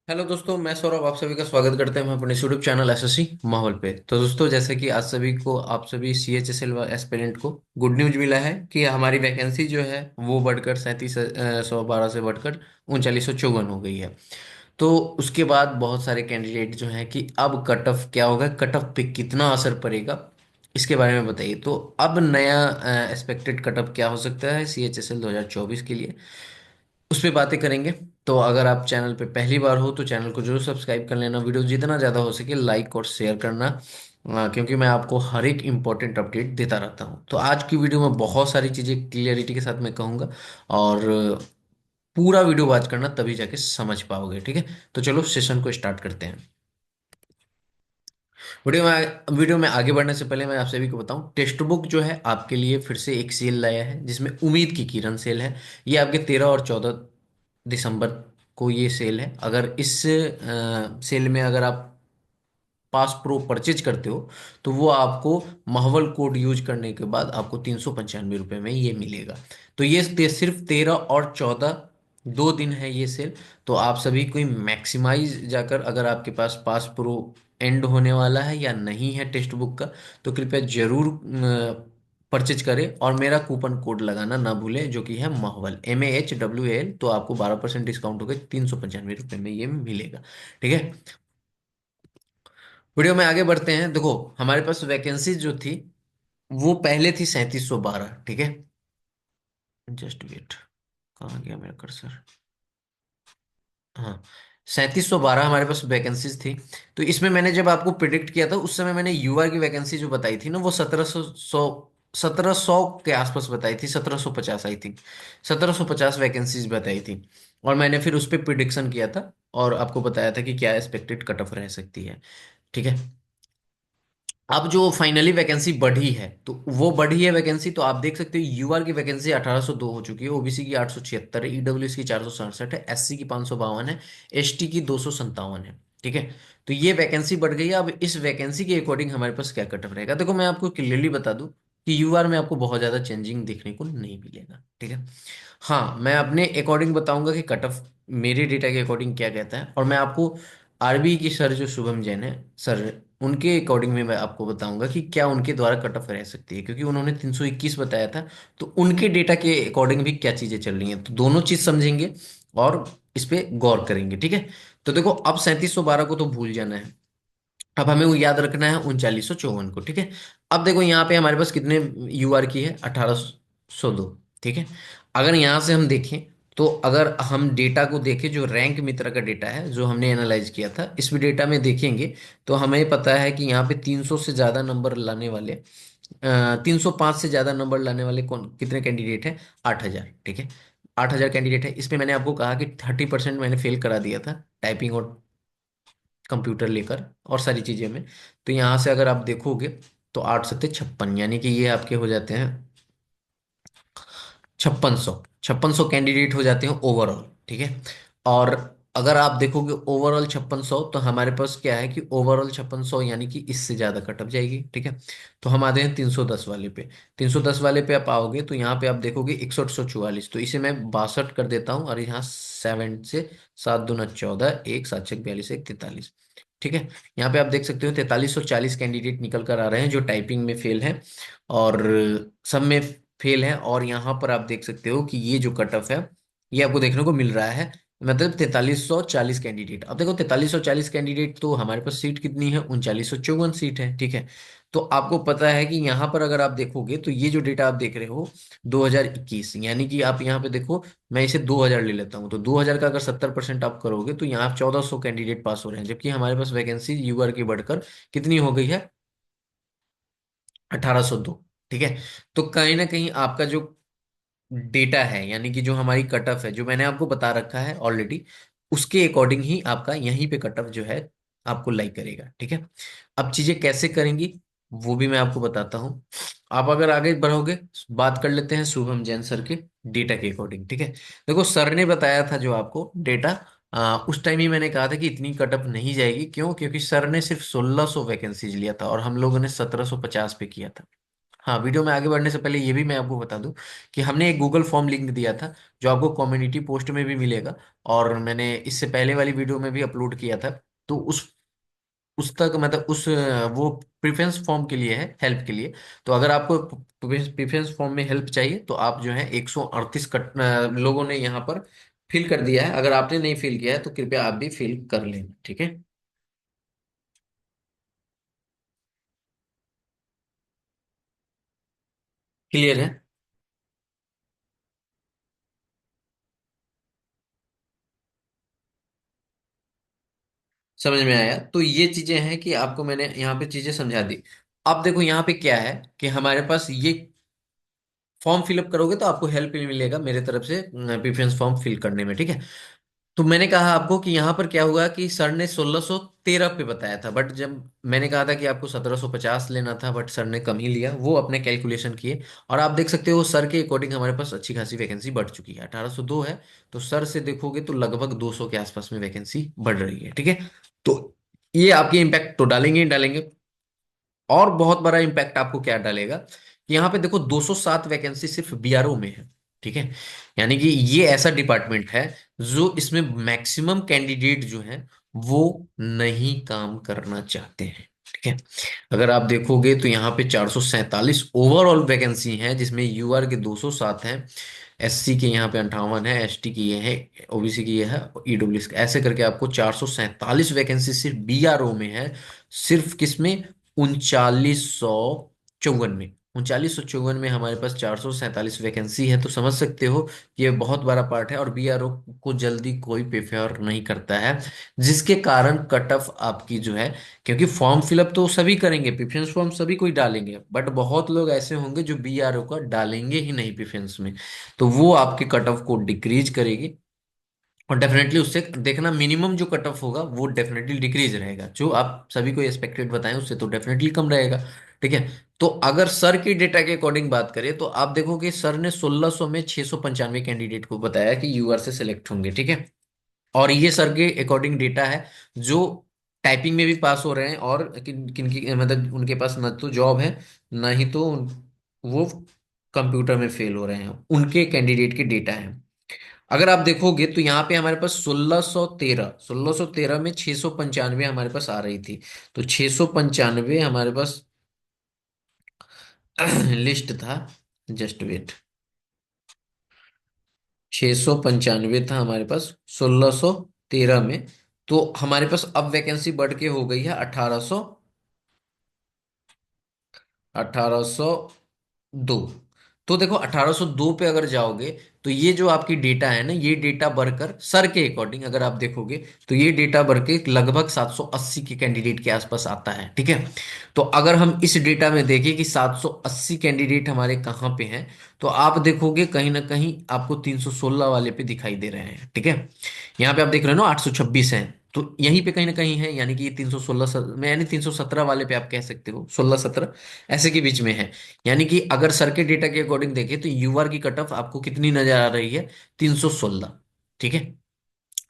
Hello दोस्तों, मैं सौरभ आप सभी का स्वागत करते हैं हम अपने यूट्यूब चैनल एसएससी माहौल पे। तो दोस्तों, जैसे कि आज सभी को आप सभी CHSL एस्पिरेंट को गुड न्यूज मिला है कि हमारी वैकेंसी जो है वो बढ़कर 37,112 से बढ़कर 3954 हो गई है। तो उसके बाद बहुत सारे कैंडिडेट जो हैं कि अब कट ऑफ क्या होगा, कट ऑफ पे कितना असर पड़ेगा, इसके बारे में बताइए। तो अब नया एक्सपेक्टेड कट ऑफ क्या हो सकता है CHSL 2024 के लिए, उस पे बातें करेंगे। तो अगर आप चैनल पे पहली बार हो तो चैनल को जरूर सब्सक्राइब कर लेना, वीडियो जितना ज़्यादा हो सके लाइक और शेयर करना, क्योंकि मैं आपको हर एक इम्पोर्टेंट अपडेट देता रहता हूँ। तो आज की वीडियो में बहुत सारी चीज़ें क्लियरिटी के साथ मैं कहूँगा, और पूरा वीडियो वॉच करना, तभी जाके समझ पाओगे। ठीक है, तो चलो सेशन को स्टार्ट करते हैं। वीडियो में आगे बढ़ने से पहले मैं आप सभी को बताऊं, टेक्स्ट बुक जो है आपके लिए फिर से एक सेल लाया है, जिसमें उम्मीद की किरण सेल है। ये आपके 13 और 14 दिसंबर को ये सेल है। अगर इस सेल में अगर आप पास प्रो परचेज करते हो तो वो आपको महवल कोड यूज करने के बाद आपको 395 रुपये में ये मिलेगा। तो ये सिर्फ 13 और 14 दो दिन है ये सेल। तो आप सभी को मैक्सिमाइज जाकर, अगर आपके पास प्रो एंड होने वाला है या नहीं है टेक्स्ट बुक का, तो कृपया जरूर परचेज करें और मेरा कूपन कोड लगाना ना भूलें, जो कि है MAHWAL। तो आपको 12% डिस्काउंट होकर 395 रुपये में ये मिलेगा। ठीक है, वीडियो में आगे बढ़ते हैं। देखो, हमारे पास वैकेंसी जो थी वो पहले थी 3712। ठीक है, जस्ट वेट, कहाँ गया मेरा कर्सर। हाँ, 3712 हमारे पास वैकेंसीज थी। तो इसमें मैंने जब आपको प्रिडिक्ट किया था उस समय मैंने यूआर की वैकेंसी जो बताई थी ना, वो 1700 के आसपास बताई थी, 1750 आई थिंक, 1750 वैकेंसीज बताई थी। और मैंने फिर उस पर प्रिडिक्शन किया था और आपको बताया था कि क्या एक्सपेक्टेड कट ऑफ रह सकती है। ठीक है, अब जो फाइनली वैकेंसी बढ़ी है तो वो बढ़ी है वैकेंसी, तो आप देख सकते हो यूआर की वैकेंसी 1802 हो चुकी है, ओबीसी की 876 है, ईडब्ल्यूएस की 467 है, एससी की 552 है, एसटी की 257 है। ठीक है, तो ये वैकेंसी बढ़ गई है। अब इस वैकेंसी के अकॉर्डिंग हमारे पास क्या कटअप रहेगा, देखो मैं आपको क्लियरली बता दूं कि यूआर में आपको बहुत ज्यादा चेंजिंग देखने को नहीं मिलेगा। ठीक है, हाँ मैं अपने अकॉर्डिंग बताऊंगा कि कट ऑफ मेरे डेटा के अकॉर्डिंग क्या कहता है, और मैं आपको आरबी की सर जो शुभम जैन है सर, उनके अकॉर्डिंग में मैं आपको बताऊंगा कि क्या उनके द्वारा कट ऑफ रह सकती है, क्योंकि उन्होंने 321 बताया था। तो उनके डेटा के अकॉर्डिंग भी क्या चीजें चल रही हैं, तो दोनों चीज समझेंगे और इस पे गौर करेंगे। ठीक है, तो देखो अब 3712 को तो भूल जाना है, अब हमें वो याद रखना है 3954 को। ठीक है, अब देखो यहाँ पे हमारे पास कितने यूआर की है, 1802। ठीक है, अगर यहाँ से हम देखें, तो अगर हम डेटा को देखें जो रैंक मित्र का डेटा है जो हमने एनालाइज किया था, इस डेटा में देखेंगे तो हमें पता है कि यहाँ पे 300 से ज्यादा नंबर लाने वाले, 305 से ज्यादा नंबर लाने वाले कौन कितने कैंडिडेट हैं, 8000। ठीक है, 8000 कैंडिडेट है। इसमें मैंने आपको कहा कि 30% मैंने फेल करा दिया था टाइपिंग और कंप्यूटर लेकर और सारी चीजें में। तो यहाँ से अगर आप देखोगे तो 8 सत्ते 56, यानी कि ये आपके हो जाते हैं 5600 कैंडिडेट हो जाते हैं ओवरऑल। ठीक है, और अगर आप देखोगे ओवरऑल 5600, तो हमारे पास क्या है कि ओवरऑल 5600 यानी कि इससे ज्यादा कट ऑफ जाएगी। ठीक है, तो हम आते हैं 310 वाले पे। 310 वाले पे आप आओगे तो यहाँ पे आप देखोगे 6144, तो इसे मैं 62 कर देता हूँ, और यहाँ 7 से 7 दूना 14, 1 7 6 42, 1 43। ठीक है, यहाँ पे आप देख सकते हो 4340 कैंडिडेट निकल कर आ रहे हैं जो टाइपिंग में फेल है और सब में फेल है। और यहाँ पर आप देख सकते हो कि ये जो कट ऑफ है ये आपको देखने को मिल रहा है, मतलब 4340 कैंडिडेट। अब देखो 4340 कैंडिडेट, तो हमारे पास सीट कितनी है, 3954 सीट है। ठीक है, तो आपको पता है कि यहाँ पर अगर आप देखोगे तो ये जो डेटा आप देख रहे हो 2021, यानी कि आप यहाँ पे देखो, मैं इसे 2000 ले लेता हूँ, तो 2000 का अगर 70% आप करोगे तो यहाँ 1400 कैंडिडेट पास हो रहे हैं, जबकि हमारे पास वैकेंसी यूआर की बढ़कर कितनी हो गई है, 1802। ठीक है, तो कहीं ना कहीं आपका जो डेटा है, यानी कि जो हमारी कट ऑफ है जो मैंने आपको बता रखा है ऑलरेडी, उसके अकॉर्डिंग ही आपका यहीं पे कट ऑफ जो है आपको लाइक करेगा। ठीक है, अब चीजें कैसे करेंगी वो भी मैं आपको बताता हूँ। आप अगर आगे बढ़ोगे, बात कर लेते हैं शुभम जैन सर के डेटा के अकॉर्डिंग। ठीक है, देखो सर ने बताया था जो आपको डेटा, उस टाइम ही मैंने कहा था कि इतनी कटअप नहीं जाएगी, क्यों, क्योंकि सर ने सिर्फ 1600 वैकेंसीज लिया था और हम लोगों ने 1750 पे किया था। हाँ, वीडियो में आगे बढ़ने से पहले ये भी मैं आपको बता दूं कि हमने एक गूगल फॉर्म लिंक दिया था, जो आपको कम्युनिटी पोस्ट में भी मिलेगा, और मैंने इससे पहले वाली वीडियो में भी अपलोड किया था। तो उस तक मतलब वो प्रेफरेंस फॉर्म के लिए है, हेल्प के लिए। तो अगर आपको प्रेफरेंस फॉर्म में हेल्प चाहिए तो आप जो है 138 लोगों ने यहाँ पर फिल कर दिया है। अगर आपने नहीं फिल किया है तो कृपया आप भी फिल कर लें, ठीक है। क्लियर है? समझ में आया? तो ये चीजें हैं कि आपको मैंने यहाँ पे चीजें समझा दी। अब देखो यहाँ पे क्या है कि हमारे पास ये फॉर्म फिलअप करोगे तो आपको हेल्प मिलेगा मेरे तरफ से प्रेफरेंस फॉर्म फिल करने में, ठीक है। तो मैंने कहा आपको कि यहाँ पर क्या हुआ कि सर ने 1613 पे बताया था, बट जब मैंने कहा था कि आपको 1750 लेना था, बट सर ने कम ही लिया, वो अपने कैलकुलेशन किए। और आप देख सकते हो सर के अकॉर्डिंग हमारे पास अच्छी खासी वैकेंसी बढ़ चुकी है, 1802 है। तो सर से देखोगे तो लगभग 200 के आसपास में वैकेंसी बढ़ रही है, ठीक है। तो ये आपके इम्पैक्ट तो डालेंगे ही डालेंगे। और बहुत बड़ा इम्पैक्ट आपको क्या डालेगा कि यहाँ पे देखो 207 वैकेंसी सिर्फ बीआरओ में है, ठीक है। यानी कि ये ऐसा डिपार्टमेंट है जो इसमें मैक्सिमम कैंडिडेट जो है वो नहीं काम करना चाहते हैं, ठीक है। अगर आप देखोगे तो यहाँ पे 447 ओवरऑल वैकेंसी है, जिसमें यूआर के 207 हैं, एससी के यहाँ पे 58 है, एसटी की ये है, ओबीसी की ये है, ईडब्ल्यूएस का, ऐसे करके आपको 447 वैकेंसी सिर्फ बीआरओ में है। सिर्फ किसमें? 3954 में। 3954 में हमारे पास 447 वैकेंसी है, तो समझ सकते हो कि ये बहुत बड़ा पार्ट है, और बीआरओ को जल्दी कोई प्रेफर नहीं करता है। जिसके कारण कट ऑफ आपकी जो है, क्योंकि फॉर्म फिलअप तो सभी करेंगे, प्रेफरेंस फॉर्म सभी कोई डालेंगे, बट बहुत लोग ऐसे होंगे जो बीआरओ का डालेंगे ही नहीं प्रेफरेंस में। तो वो आपके कट ऑफ को डिक्रीज करेगी। और डेफिनेटली उससे देखना मिनिमम जो कट ऑफ होगा वो डेफिनेटली डिक्रीज रहेगा, जो आप सभी को एक्सपेक्टेड बताएं उससे तो डेफिनेटली कम रहेगा, ठीक है। तो अगर सर की डेटा के अकॉर्डिंग बात करें तो आप देखोगे सर ने 1600 में 695 कैंडिडेट को बताया कि यूआर से सिलेक्ट होंगे, ठीक है। और ये सर के अकॉर्डिंग डेटा है, जो टाइपिंग में भी पास हो रहे हैं, और किन किन की मतलब उनके पास न तो जॉब है, ना ही तो वो कंप्यूटर में फेल हो रहे हैं, उनके कैंडिडेट के डेटा है। अगर आप देखोगे तो यहाँ पे हमारे पास 1613 में 695 हमारे पास आ रही थी। तो 695 हमारे पास लिस्ट था, जस्ट वेट, 695 था हमारे पास 1613 में। तो हमारे पास अब वैकेंसी बढ़ के हो गई है 1802। तो देखो 1802 पे अगर जाओगे तो ये जो आपकी डेटा है ना, ये डेटा बढ़कर सर के अकॉर्डिंग अगर आप देखोगे तो ये डेटा बढ़ के लगभग 780 के कैंडिडेट के आसपास आता है, ठीक है। तो अगर हम इस डेटा में देखें कि 780 कैंडिडेट हमारे कहाँ पे हैं, तो आप देखोगे कहीं ना कहीं आपको 316 वाले पे दिखाई दे रहे हैं, ठीक है। यहाँ पे आप देख रहे हो ना 826 हैं, तो यहीं पे कहीं ना कहीं है, यानी कि ये 316 में, यानी 317 वाले पे आप कह सकते हो, 16-17 ऐसे के बीच में है। यानी कि अगर सर के डेटा के अकॉर्डिंग देखें तो यूआर की कट ऑफ आपको कितनी नजर आ रही है? 316, ठीक है।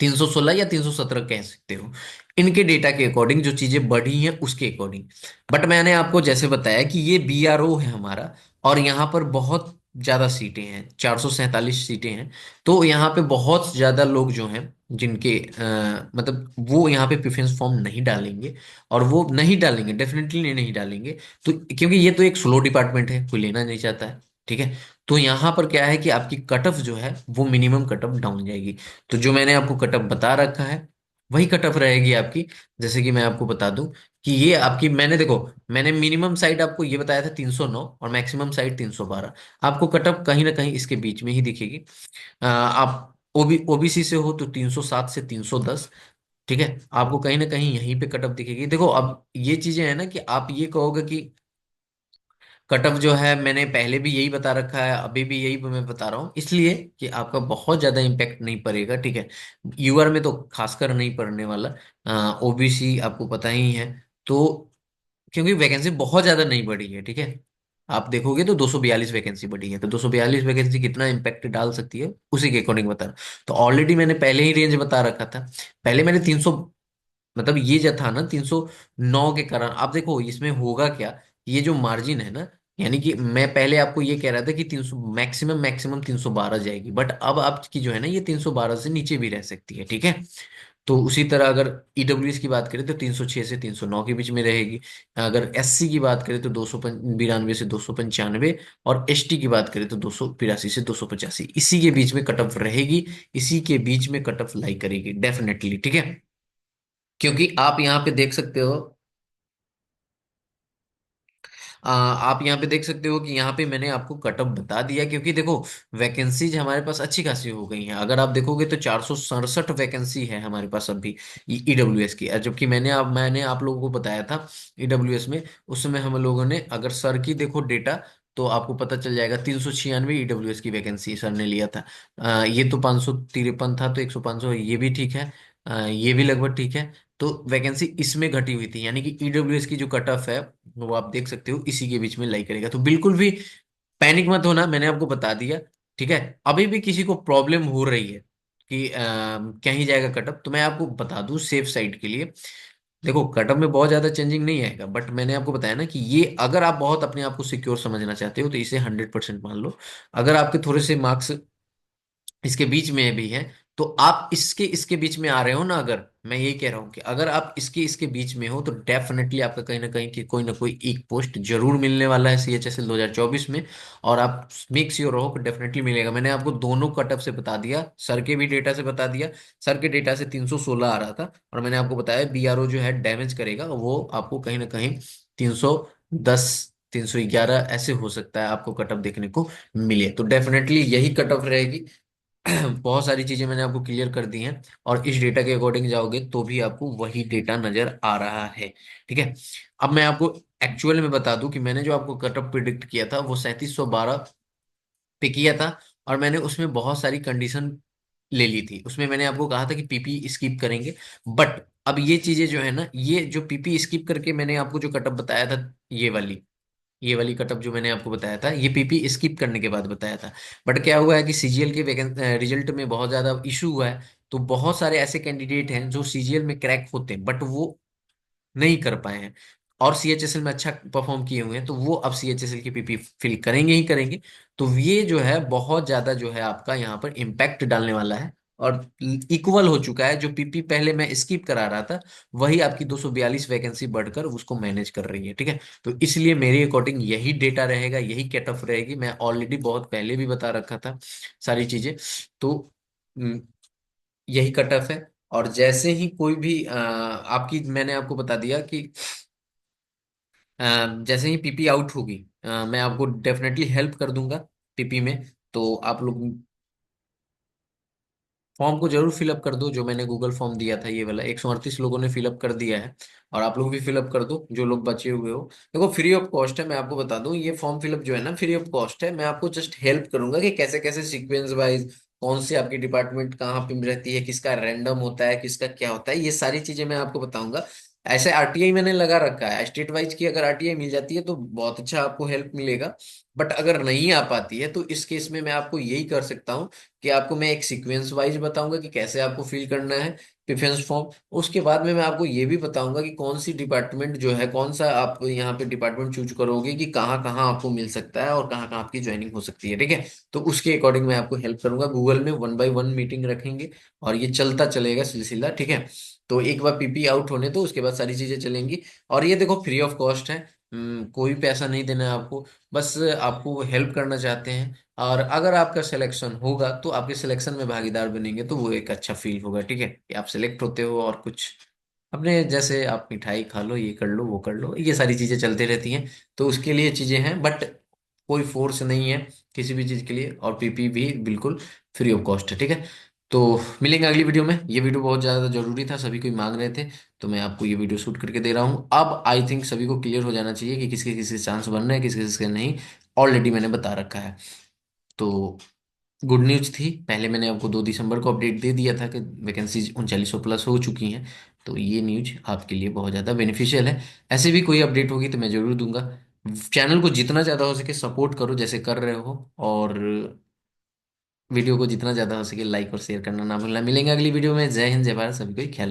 316 या 317 कह सकते हो, इनके डेटा के अकॉर्डिंग जो चीजें बढ़ी हैं उसके अकॉर्डिंग। बट मैंने आपको जैसे बताया कि ये बीआरओ है हमारा, और यहाँ पर बहुत ज्यादा सीटें हैं, 447 सीटें हैं। तो यहाँ पे बहुत ज्यादा लोग जो हैं जिनके मतलब वो यहाँ पे प्रेफरेंस फॉर्म नहीं डालेंगे, और वो नहीं डालेंगे, डेफिनेटली नहीं डालेंगे। तो क्योंकि ये तो एक स्लो डिपार्टमेंट है, कोई लेना नहीं चाहता है, ठीक है। तो यहाँ पर क्या है कि आपकी कट ऑफ जो है वो मिनिमम कट ऑफ डाउन जाएगी। तो जो मैंने आपको कट ऑफ बता रखा है वही कट ऑफ रहेगी आपकी। जैसे कि मैं आपको बता दूं कि ये आपकी, मैंने देखो, मैंने मिनिमम साइड आपको ये बताया था 309 और मैक्सिमम साइड 312। आपको कट ऑफ कहीं ना कहीं इसके बीच में ही दिखेगी। आप ओबीसी से हो तो 307 से 310, ठीक है। आपको कहीं ना कहीं यहीं पे कट ऑफ दिखेगी। देखो अब ये चीजें है ना कि आप ये कहोगे कि कट ऑफ जो है मैंने पहले भी यही बता रखा है, अभी भी यही मैं बता रहा हूँ, इसलिए कि आपका बहुत ज्यादा इम्पैक्ट नहीं पड़ेगा, ठीक है। यूआर में तो खासकर नहीं पड़ने वाला, ओबीसी आपको पता ही है। तो क्योंकि वैकेंसी बहुत ज्यादा नहीं बढ़ी है, ठीक है। आप देखोगे तो 242 वैकेंसी बढ़ी है, तो 242 वैकेंसी कितना इम्पैक्ट डाल सकती है उसी के अकॉर्डिंग बता रहा हूं। तो ऑलरेडी मैंने पहले ही रेंज बता रखा था। पहले मैंने 300, मतलब ये जो था ना 309 के कारण, आप देखो इसमें होगा क्या, ये जो मार्जिन है ना, यानी कि मैं पहले आपको ये कह रहा था कि 300 मैक्सिमम मैक्सिमम 312 जाएगी, बट अब आपकी जो है ना ये 312 से नीचे भी रह सकती है, ठीक है। तो उसी तरह अगर ईडब्ल्यूएस की बात करें तो 306 से 309 के बीच में रहेगी। अगर एससी की बात करें तो 292 से 295, और एसटी की बात करें तो 282 से 285, इसी के बीच में कट ऑफ रहेगी। इसी के बीच में कट ऑफ लाई करेगी डेफिनेटली, ठीक है। क्योंकि आप यहाँ पे देख सकते हो, आप यहाँ पे देख सकते हो कि यहाँ पे मैंने आपको कट ऑफ बता दिया, क्योंकि देखो वैकेंसीज हमारे पास अच्छी खासी हो गई हैं। अगर आप देखोगे तो 467 वैकेंसी है हमारे पास अभी ईडब्ल्यूएस की, जबकि मैंने आप लोगों को बताया था ईडब्ल्यूएस में, उस समय हम लोगों ने, अगर सर की देखो डेटा तो आपको पता चल जाएगा 396 ईडब्ल्यूएस की वैकेंसी सर ने लिया था। ये तो 553 था, तो 100 500 ये भी ठीक है। ये भी लगभग ठीक है। तो वैकेंसी इसमें घटी हुई थी, यानी कि ईडब्ल्यूएस की जो कट ऑफ है वो आप देख सकते हो इसी के बीच में लाई करेगा। तो बिल्कुल भी पैनिक मत होना, मैंने आपको बता दिया, ठीक है। अभी भी किसी को प्रॉब्लम हो रही है कि कहीं जाएगा कटअप, तो मैं आपको बता दूं सेफ साइड के लिए। देखो कटअप में बहुत ज्यादा चेंजिंग नहीं आएगा, बट मैंने आपको बताया ना कि ये अगर आप बहुत अपने आप को सिक्योर समझना चाहते हो तो इसे 100% मान लो। अगर आपके थोड़े से मार्क्स इसके बीच में भी है, तो आप इसके इसके बीच में आ रहे हो ना, अगर मैं यही कह रहा हूं कि अगर आप इसके इसके बीच में हो तो डेफिनेटली आपका कहीं ना कहीं कि कोई ना कोई एक पोस्ट जरूर मिलने वाला है सीएचएसएल 2024 में। और आप मेक श्योर रहो कि डेफिनेटली मिलेगा। मैंने आपको दोनों कट ऑफ से बता दिया, सर के भी डेटा से बता दिया। सर के डेटा से 316 आ रहा था, और मैंने आपको बताया बीआरओ जो है डैमेज करेगा, वो आपको कहीं ना कहीं 310 311 ऐसे हो सकता है आपको कट ऑफ देखने को मिले। तो डेफिनेटली यही कट ऑफ रहेगी। बहुत सारी चीजें मैंने आपको क्लियर कर दी हैं, और इस डेटा के अकॉर्डिंग जाओगे तो भी आपको वही डेटा नजर आ रहा है, ठीक है। अब मैं आपको एक्चुअल में बता दूं कि मैंने जो आपको कटअप प्रिडिक्ट किया था वो 3712 पे किया था, और मैंने उसमें बहुत सारी कंडीशन ले ली थी। उसमें मैंने आपको कहा था कि पीपी स्किप करेंगे, बट अब ये चीजें जो है ना, ये जो पीपी स्किप करके मैंने आपको जो कटअप बताया था, ये वाली कटअप जो मैंने आपको बताया था, ये पीपी स्किप करने के बाद बताया था। बट क्या हुआ है कि सीजीएल के रिजल्ट में बहुत ज्यादा इशू हुआ है। तो बहुत सारे ऐसे कैंडिडेट हैं जो सीजीएल में क्रैक होते हैं, बट वो नहीं कर पाए हैं, और सीएचएसएल में अच्छा परफॉर्म किए हुए हैं, तो वो अब सीएचएसएल की पीपी फिल करेंगे ही करेंगे। तो ये जो है बहुत ज्यादा जो है आपका यहाँ पर इम्पैक्ट डालने वाला है। और इक्वल हो चुका है, जो पीपी पहले मैं स्किप करा रहा था वही आपकी 242 वैकेंसी बढ़कर उसको मैनेज कर रही है, ठीक है। तो इसलिए मेरे अकॉर्डिंग यही डेटा रहेगा, यही कट ऑफ रहेगी। मैं ऑलरेडी बहुत पहले भी बता रखा था सारी चीजें। तो यही कट ऑफ है। और जैसे ही कोई भी आपकी, मैंने आपको बता दिया कि जैसे ही पीपी आउट होगी, मैं आपको डेफिनेटली हेल्प कर दूंगा पीपी में। तो आप लोग फॉर्म को जरूर फिलअप कर दो, जो मैंने गूगल फॉर्म दिया था ये वाला, 138 लोगों ने फिलअप कर दिया है। और आप लोग भी फिलअप कर दो जो लोग बचे हुए हो। देखो फ्री ऑफ कॉस्ट है, मैं आपको बता दूं, ये फॉर्म फिलअप जो है ना फ्री ऑफ कॉस्ट है। मैं आपको जस्ट हेल्प करूंगा कि कैसे कैसे सीक्वेंस वाइज कौन सी आपकी डिपार्टमेंट कहाँ पे रहती है, किसका रैंडम होता है, किसका क्या होता है, ये सारी चीजें मैं आपको बताऊंगा। ऐसे आरटीआई मैंने लगा रखा है, स्टेट वाइज की अगर आरटीआई मिल जाती है तो बहुत अच्छा आपको हेल्प मिलेगा। बट अगर नहीं आ पाती है तो इस केस में मैं आपको यही कर सकता हूँ कि आपको मैं एक सीक्वेंस वाइज बताऊंगा कि कैसे आपको फिल करना है प्रेफरेंस फॉर्म। उसके बाद में मैं आपको ये भी बताऊंगा कि कौन सी डिपार्टमेंट जो है, कौन सा आप यहाँ पे डिपार्टमेंट चूज करोगे, कि कहाँ कहाँ आपको मिल सकता है और कहाँ कहाँ आपकी ज्वाइनिंग हो सकती है, ठीक है। तो उसके अकॉर्डिंग मैं आपको हेल्प करूंगा। गूगल में 1 बाय 1 मीटिंग रखेंगे, और ये चलता चलेगा सिलसिला, ठीक है। तो एक बार पीपी आउट होने तो उसके बाद सारी चीजें चलेंगी। और ये देखो फ्री ऑफ कॉस्ट है, कोई पैसा नहीं देना है आपको, बस आपको हेल्प करना चाहते हैं। और अगर आपका सिलेक्शन होगा तो आपके सिलेक्शन में भागीदार बनेंगे तो वो एक अच्छा फील होगा, ठीक है, कि आप सिलेक्ट होते हो। और कुछ अपने जैसे आप मिठाई खा लो, ये कर लो, वो कर लो, ये सारी चीजें चलते रहती हैं। तो उसके लिए चीजें हैं, बट कोई फोर्स नहीं है किसी भी चीज के लिए। और पीपी भी बिल्कुल फ्री ऑफ कॉस्ट है, ठीक है। तो मिलेंगे अगली वीडियो में। ये वीडियो बहुत ज्यादा जरूरी था, सभी कोई मांग रहे थे, तो मैं आपको ये वीडियो शूट करके दे रहा हूँ। अब आई थिंक सभी को क्लियर हो जाना चाहिए कि किसके किसके चांस बन रहे हैं, किसके किसके नहीं। ऑलरेडी मैंने बता रखा है। तो गुड न्यूज थी, पहले मैंने आपको 2 दिसंबर को अपडेट दे दिया था कि वैकेंसीज 3900 प्लस हो चुकी हैं। तो ये न्यूज आपके लिए बहुत ज़्यादा बेनिफिशियल है। ऐसे भी कोई अपडेट होगी तो मैं जरूर दूंगा। चैनल को जितना ज़्यादा हो सके सपोर्ट करो जैसे कर रहे हो, और वीडियो को जितना ज़्यादा हो सके लाइक और शेयर करना ना भूलना। मिलेंगे अगली वीडियो में। जय हिंद, जय भारत, सभी को ख्याल